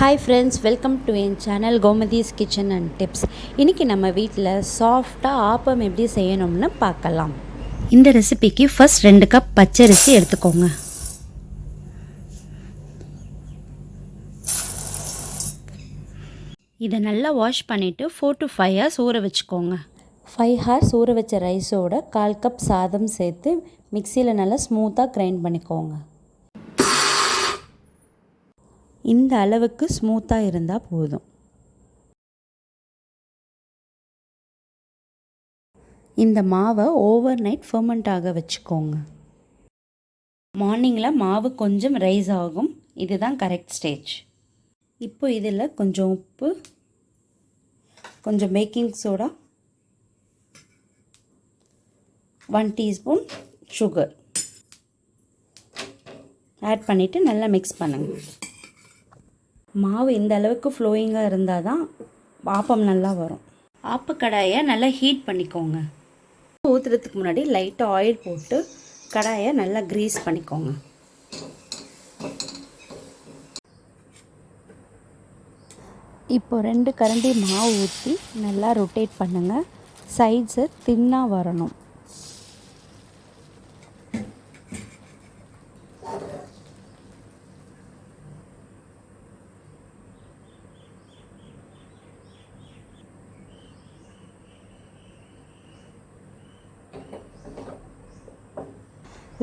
Hi friends, welcome to N channel Gomathi's kitchen and tips. இன்றைக்கி நம்ம வீட்டில் சாஃப்டாக ஆப்பம் எப்படி செய்யணும்னு பார்க்கலாம். இந்த ரெசிபிக்கு ஃபர்ஸ்ட் 2 கப் பச்சரிசி எடுத்துக்கோங்க. இதை நல்லா வாஷ் பண்ணிவிட்டு 4 to 5 hours ஊற வச்சுக்கோங்க. 5 hours ஊற வச்ச ரைஸோட 1/4 கப் சாதம் சேர்த்து மிக்சியில் நல்லா ஸ்மூத்தாக கிரைண்ட் பண்ணிக்கோங்க. இந்த அளவுக்கு ஸ்மூத்தாக இருந்தால் போதும். இந்த மாவை ஓவர் நைட் ஃபெர்மெண்ட் ஆக வச்சுக்கோங்க. மார்னிங்கில் மாவு கொஞ்சம் ரைஸ் ஆகும். இதுதான் கரெக்ட் ஸ்டேஜ். இப்போ இதில் கொஞ்சம் உப்பு, கொஞ்சம் baking soda, 1 teaspoon sugar add பண்ணிவிட்டு நல்லா மிக்ஸ் பண்ணுங்கள். மாவு இந்த அளவுக்கு ஃப்ளோயிங்காக இருந்தால் தான் ஆப்பம் நல்லா வரும். ஆப்பக்கடாயை நல்லா ஹீட் பண்ணிக்கோங்க. ஊற்றுறதுக்கு முன்னாடி லைட்டாக ஆயில் போட்டு கடாயை நல்லா க்ரீஸ் பண்ணிக்கோங்க. இப்போ 2 கரண்டி மாவு ஊற்றி நல்லா ரொட்டேட் பண்ணுங்கள். சைட்ஸு தின்னாக வரணும்.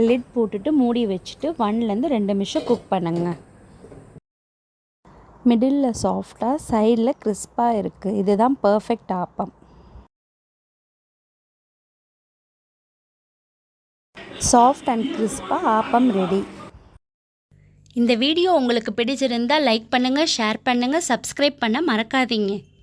லிட் போட்டுட்டு மூடி வச்சுட்டு 1 to 2 நிமிஷம் குக் பண்ணுங்க. மிடில் சாஃப்டாக, சைடில் கிறிஸ்பாக இருக்குது. இதுதான் பர்ஃபெக்ட் ஆப்பம். சாஃப்ட் அண்ட் கிறிஸ்பாக ஆப்பம் ரெடி. இந்த வீடியோ உங்களுக்கு பிடிச்சிருந்தால் லைக் பண்ணுங்கள், ஷேர் பண்ணுங்கள், சப்ஸ்கிரைப் பண்ண மறக்காதீங்க.